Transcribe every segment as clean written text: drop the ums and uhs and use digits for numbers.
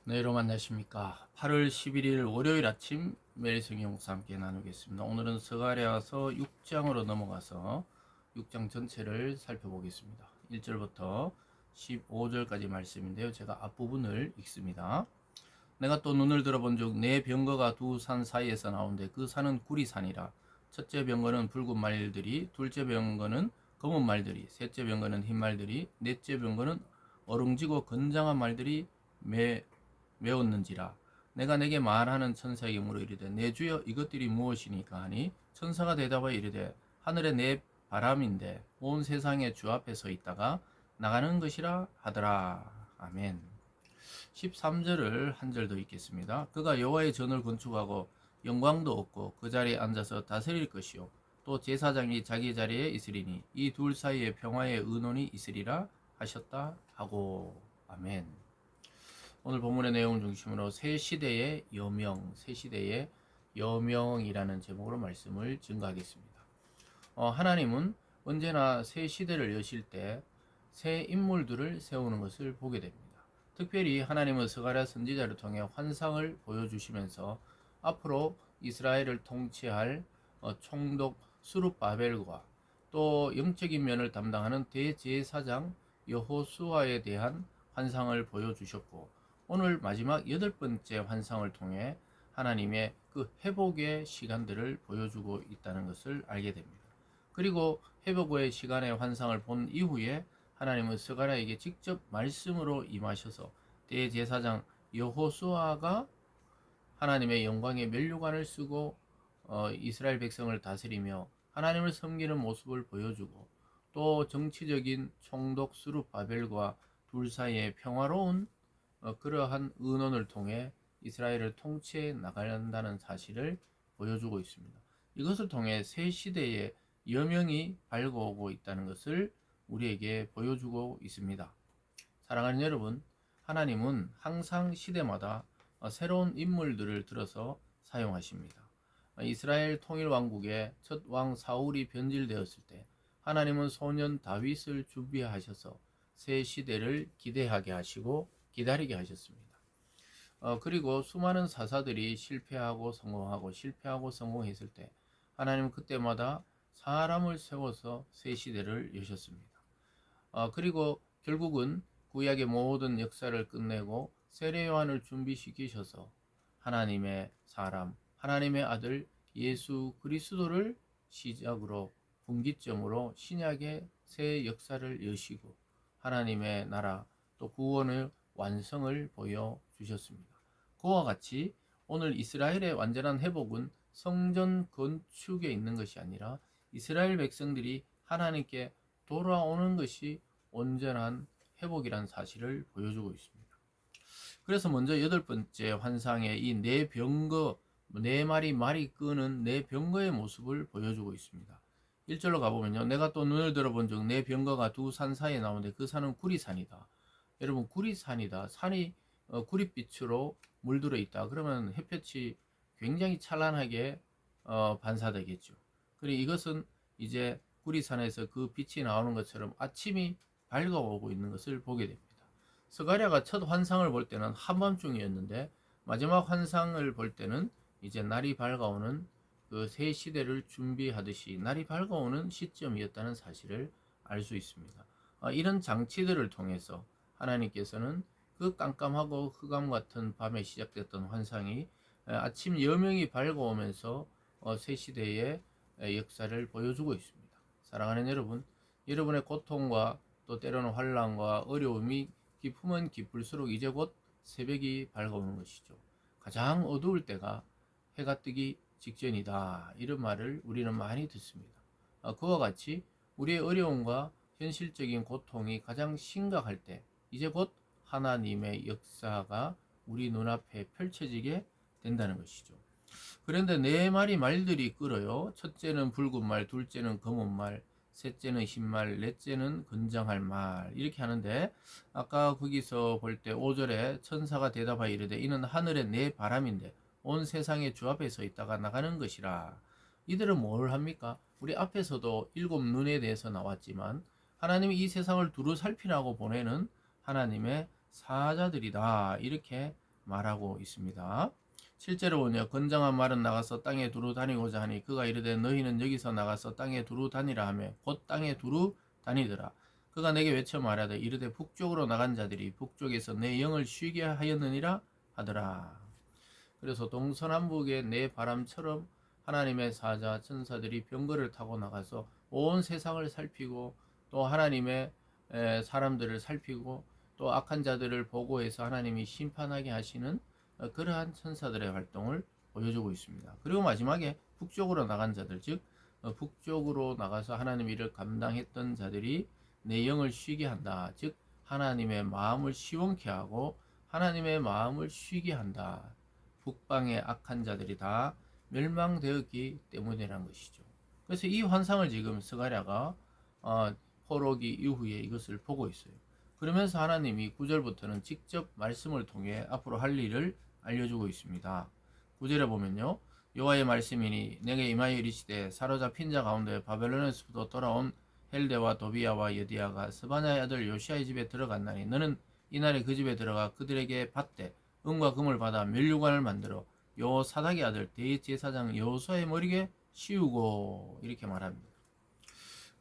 네, 여러분 안녕하십니까. 8월 11일 월요일 아침 매일 성경 목사 함께 나누겠습니다. 오늘은 스가랴서 6장으로 넘어가서 6장 전체를 살펴보겠습니다. 1절부터 15절까지 말씀인데요. 제가 앞부분을 읽습니다. 내가 또 눈을 들어본 즉 내 병거가 두 산 사이에서 나오는데 그 산은 구리산이라. 첫째 병거는 붉은 말들이, 둘째 병거는 검은 말들이, 셋째 병거는 흰 말들이, 넷째 병거는 어룽지고 건장한 말들이 메웠는지라. 내가 내게 말하는 천사에게 물어 이르되 내 주여 이것들이 무엇이니까 하니 천사가 대답하여 이르되 하늘에 내 바람인데 온 세상의 주 앞에 서 있다가 나가는 것이라 하더라. 아멘. 13절을 한 절 더 읽겠습니다. 그가 여호와의 전을 건축하고 영광도 얻고 그 자리에 앉아서 다스릴 것이요 또 제사장이 자기 자리에 있으리니 이 둘 사이에 평화의 의논이 있으리라 하셨다 하고. 아멘. 오늘 본문의 내용을 중심으로 새 시대의 여명, 새 시대의 여명이라는 제목으로 말씀을 증거하겠습니다. 하나님은 언제나 새 시대를 여실 때 새 인물들을 세우는 것을 보게 됩니다. 특별히 하나님은 스가랴 선지자를 통해 환상을 보여주시면서 앞으로 이스라엘을 통치할 총독 수룹바벨과 또 영적인 면을 담당하는 대제사장 여호수아에 대한 환상을 보여주셨고, 오늘 마지막 여덟 번째 환상을 통해 하나님의 그 회복의 시간들을 보여주고 있다는 것을 알게 됩니다. 그리고 회복의 시간의 환상을 본 이후에 하나님은 스가랴에게 직접 말씀으로 임하셔서 대제사장 여호수아가 하나님의 영광의 면류관을 쓰고 이스라엘 백성을 다스리며 하나님을 섬기는 모습을 보여주고, 또 정치적인 총독 수룹바벨과 둘 사이의 평화로운 그러한 의논을 통해 이스라엘을 통치해 나간다는 사실을 보여주고 있습니다. 이것을 통해 새 시대의 여명이 밝아오고 있다는 것을 우리에게 보여주고 있습니다. 사랑하는 여러분, 하나님은 항상 시대마다 새로운 인물들을 들어서 사용하십니다. 이스라엘 통일 왕국의 첫 왕 사울이 변질되었을 때 하나님은 소년 다윗을 준비하셔서 새 시대를 기대하게 하시고 기다리게 하셨습니다. 그리고 수많은 사사들이 실패하고 성공하고 실패하고 성공했을 때 하나님은 그때마다 사람을 세워서 새 시대를 여셨습니다. 그리고 결국은 구약의 모든 역사를 끝내고 세례 요한을 준비시키셔서 하나님의 사람, 하나님의 아들 예수 그리스도를 시작으로 분기점으로 신약의 새 역사를 여시고 하나님의 나라 또 구원의 완성을 보여주셨습니다. 그와 같이 오늘 이스라엘의 완전한 회복은 성전 건축에 있는 것이 아니라 이스라엘 백성들이 하나님께 돌아오는 것이 온전한 회복이라는 사실을 보여주고 있습니다. 그래서 먼저 여덟 번째 환상의 이 네 병거, 네 마리 말이 끄는 네 병거의 모습을 보여주고 있습니다. 1절로 가보면요. 내가 또 눈을 들어본 즉 네 병거가 두 산 사이에 나오는데 그 산은 구리산이다. 여러분, 구리산이다. 산이 구릿빛으로 물들어 있다. 그러면 햇볕이 굉장히 찬란하게 반사되겠죠. 그리고 이것은 이제 구리산에서 그 빛이 나오는 것처럼 아침이 밝아오고 있는 것을 보게 됩니다. 스가랴가 첫 환상을 볼 때는 한밤중이었는데 마지막 환상을 볼 때는 이제 날이 밝아오는 그 새 시대를 준비하듯이 날이 밝아오는 시점이었다는 사실을 알 수 있습니다. 이런 장치들을 통해서 하나님께서는 그 깜깜하고 흑암 같은 밤에 시작됐던 환상이 아침 여명이 밝아오면서 새 시대의 역사를 보여주고 있습니다. 사랑하는 여러분, 여러분의 고통과 또 때로는 환난과 어려움이 깊으면 깊을수록 이제 곧 새벽이 밝아오는 것이죠. 가장 어두울 때가 해가 뜨기 직전이다. 이런 말을 우리는 많이 듣습니다. 그와 같이 우리의 어려움과 현실적인 고통이 가장 심각할 때 이제 곧 하나님의 역사가 우리 눈앞에 펼쳐지게 된다는 것이죠. 그런데 네 마리 말들이 끌어요. 첫째는 붉은 말, 둘째는 검은 말, 셋째는 흰 말, 넷째는 건장할 말. 이렇게 하는데 아까 거기서 볼 때 5절에 천사가 대답하여 이르되 이는 하늘의 내 바람인데 온 세상의 주 앞에 서 있다가 나가는 것이라. 이들은 뭘 합니까? 우리 앞에서도 일곱 눈에 대해서 나왔지만 하나님이 이 세상을 두루 살피라고 보내는 하나님의 사자들이다. 이렇게 말하고 있습니다. 실제로 보면 건장한 말은 나가서 땅에 두루 다니고자 하니 그가 이르되 너희는 여기서 나가서 땅에 두루 다니라 하며 곧 땅에 두루 다니더라. 그가 내게 외쳐 말하되 이르되 북쪽으로 나간 자들이 북쪽에서 내 영을 쉬게 하였느니라 하더라. 그래서 동서남북의 네 바람처럼 하나님의 사자 천사들이 병거를 타고 나가서 온 세상을 살피고 또 하나님의 사람들을 살피고 또 악한 자들을 보고해서 하나님이 심판하게 하시는 그러한 천사들의 활동을 보여주고 있습니다. 그리고 마지막에 북쪽으로 나간 자들, 즉 북쪽으로 나가서 하나님 일을 감당했던 자들이 내 영을 쉬게 한다. 즉 하나님의 마음을 시원케 하고 하나님의 마음을 쉬게 한다. 북방의 악한 자들이 다 멸망되었기 때문이라는 것이죠. 그래서 이 환상을 지금 스가랴가 포로기 이후에 이것을 보고 있어요. 그러면서 하나님이 9절부터는 직접 말씀을 통해 앞으로 할 일을 알려주고 있습니다. 9절에 보면요. 여호와의 말씀이니 내게 임하여 이르시되 사로잡힌 자 가운데 바벨론에서부터 돌아온 헬데와 도비야와 여디야가 스바냐의 아들 요시아의 집에 들어갔나니 너는 이날에 그 집에 들어가 그들에게 받되 은과 금을 받아 면류관을 만들어 요사닥의 아들 대제사장 여호수아의 머리에 씌우고 이렇게 말합니다.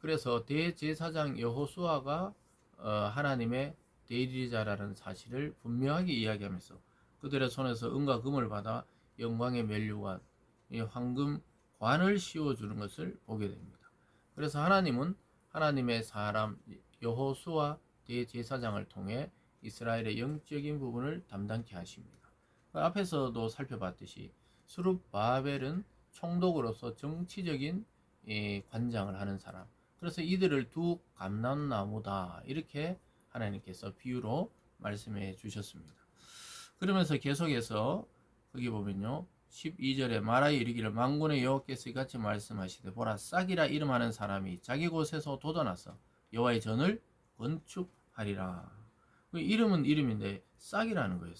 그래서 대제사장 여호수아가 하나님의 대리자라는 사실을 분명하게 이야기하면서 그들의 손에서 은과 금을 받아 영광의 면류관, 황금 관을 씌워주는 것을 보게 됩니다. 그래서 하나님은 하나님의 사람 여호수아 대제사장을 통해 이스라엘의 영적인 부분을 담당케 하십니다. 앞에서도 살펴봤듯이 스룹바벨은 총독으로서 정치적인 관장을 하는 사람. 그래서 이들을 두 감람나무다 이렇게 하나님께서 비유로 말씀해 주셨습니다. 그러면서 계속해서 거기 보면요. 12절에 말하여 이르기를 만군의 여호와께서 이같이 말씀하시되 보라 싹이라 이름하는 사람이 자기 곳에서 돋아나서 여호와의 전을 건축하리라. 이름은 이름인데 싹이라는 거예요.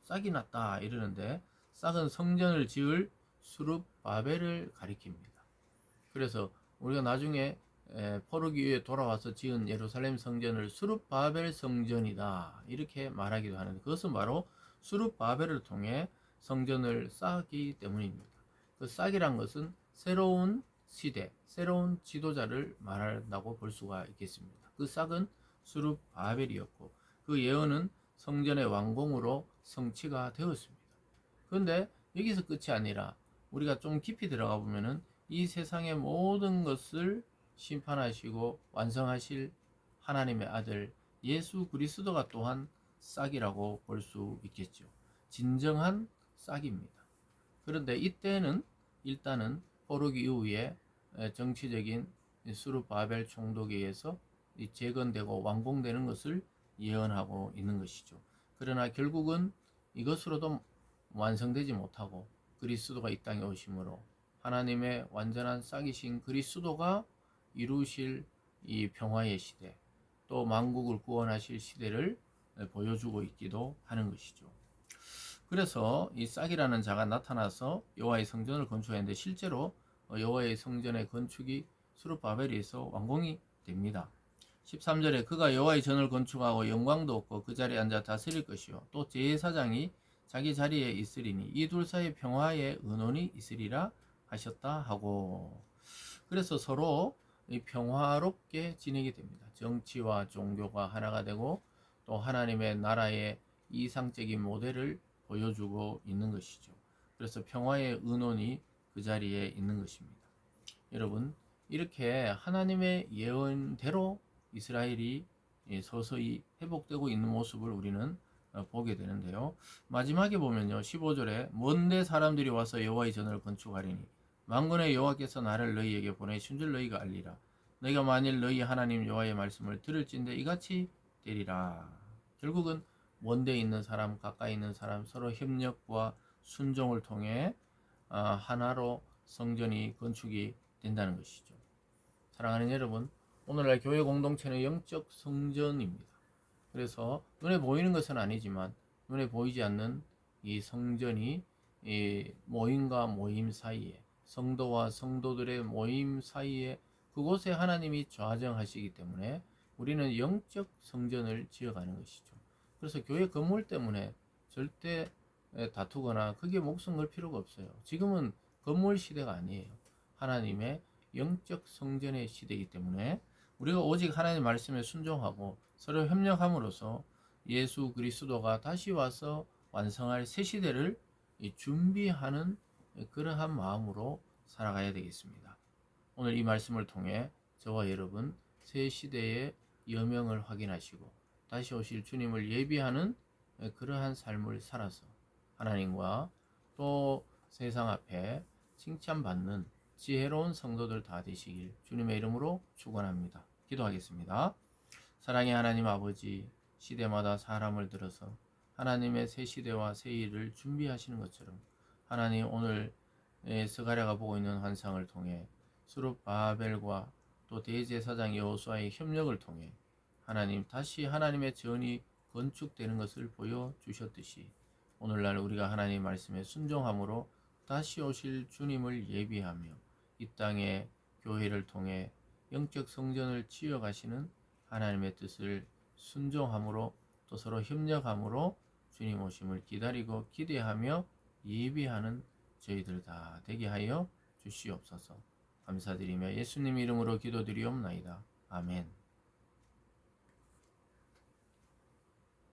싹이 났다 이러는데 싹은 성전을 지을 스룹바벨을 가리킵니다. 그래서 우리가 나중에 포로기 이후에 돌아와서 지은 예루살렘 성전을 스룹바벨 성전이다 이렇게 말하기도 하는데 그것은 바로 스룹바벨을 통해 성전을 쌓기 때문입니다. 그 싹이란 것은 새로운 시대, 새로운 지도자를 말한다고 볼 수가 있겠습니다. 그 싹은 스룹바벨이었고 그 예언은 성전의 완공으로 성취가 되었습니다. 그런데 여기서 끝이 아니라 우리가 좀 깊이 들어가 보면은 이 세상의 모든 것을 심판하시고 완성하실 하나님의 아들 예수 그리스도가 또한 싹이라고 볼 수 있겠죠. 진정한 싹입니다. 그런데 이때는 일단은 포로기 이후에 정치적인 스룹바벨 총독에 의해서 재건되고 완공되는 것을 예언하고 있는 것이죠. 그러나 결국은 이것으로도 완성되지 못하고 그리스도가 이 땅에 오심으로 하나님의 완전한 싹이신 그리스도가 이루실 이 평화의 시대 또 만국을 구원하실 시대를 보여주고 있기도 하는 것이죠. 그래서 이 싹이라는 자가 나타나서 여호와의 성전을 건축했는데 실제로 여호와의 성전의 건축이 스룹바벨에서 완공이 됩니다. 13절에 그가 여호와의 전을 건축하고 영광도 없고 그 자리에 앉아 다스릴 것이요 또 제사장이 자기 자리에 있으리니 이 둘 사이에 평화의 의논이 있으리라 하셨다 하고 그래서 서로 평화롭게 지내게 됩니다. 정치와 종교가 하나가 되고 또 하나님의 나라의 이상적인 모델을 보여주고 있는 것이죠. 그래서 평화의 의논이 그 자리에 있는 것입니다. 여러분 이렇게 하나님의 예언대로 이스라엘이 서서히 회복되고 있는 모습을 우리는 보게 되는데요. 마지막에 보면요. 15절에 먼데 사람들이 와서 여호와의 전을 건축하리니 만군의 여호와께서 나를 너희에게 보내신 줄 너희가 알리라. 너희가 만일 너희 하나님 여호와의 말씀을 들을진대 이같이 되리라. 결국은 먼데 있는 사람, 가까이 있는 사람 서로 협력과 순종을 통해 하나로 성전이 건축이 된다는 것이죠. 사랑하는 여러분, 오늘날 교회 공동체는 영적 성전입니다. 그래서 눈에 보이는 것은 아니지만 눈에 보이지 않는 이 성전이 이 모임과 모임 사이에 성도와 성도들의 모임 사이에 그곳에 하나님이 좌정하시기 때문에 우리는 영적 성전을 지어가는 것이죠. 그래서 교회 건물 때문에 절대 다투거나 그게 목숨 걸 필요가 없어요. 지금은 건물 시대가 아니에요. 하나님의 영적 성전의 시대이기 때문에 우리가 오직 하나님의 말씀에 순종하고 서로 협력함으로써 예수 그리스도가 다시 와서 완성할 새 시대를 준비하는 그러한 마음으로 살아가야 되겠습니다. 오늘 이 말씀을 통해 저와 여러분 새 시대의 여명을 확인하시고 다시 오실 주님을 예비하는 그러한 삶을 살아서 하나님과 또 세상 앞에 칭찬받는 지혜로운 성도들 다 되시길 주님의 이름으로 축원합니다. 기도하겠습니다. 사랑의 하나님 아버지, 시대마다 사람을 들어서 하나님의 새 시대와 새 일을 준비하시는 것처럼 하나님 오늘 스가랴가 보고 있는 환상을 통해 스룹바벨과 또 대제사장 여호수아의 협력을 통해 하나님 다시 하나님의 전이 건축되는 것을 보여주셨듯이 오늘날 우리가 하나님 말씀에 순종함으로 다시 오실 주님을 예비하며 이 땅의 교회를 통해 영적 성전을 지어가시는 하나님의 뜻을 순종함으로 또 서로 협력함으로 주님 오심을 기다리고 기대하며 예비하는 저희들 다 되게 하여 주시옵소서. 감사드리며 예수님 이름으로 기도드리옵나이다. 아멘.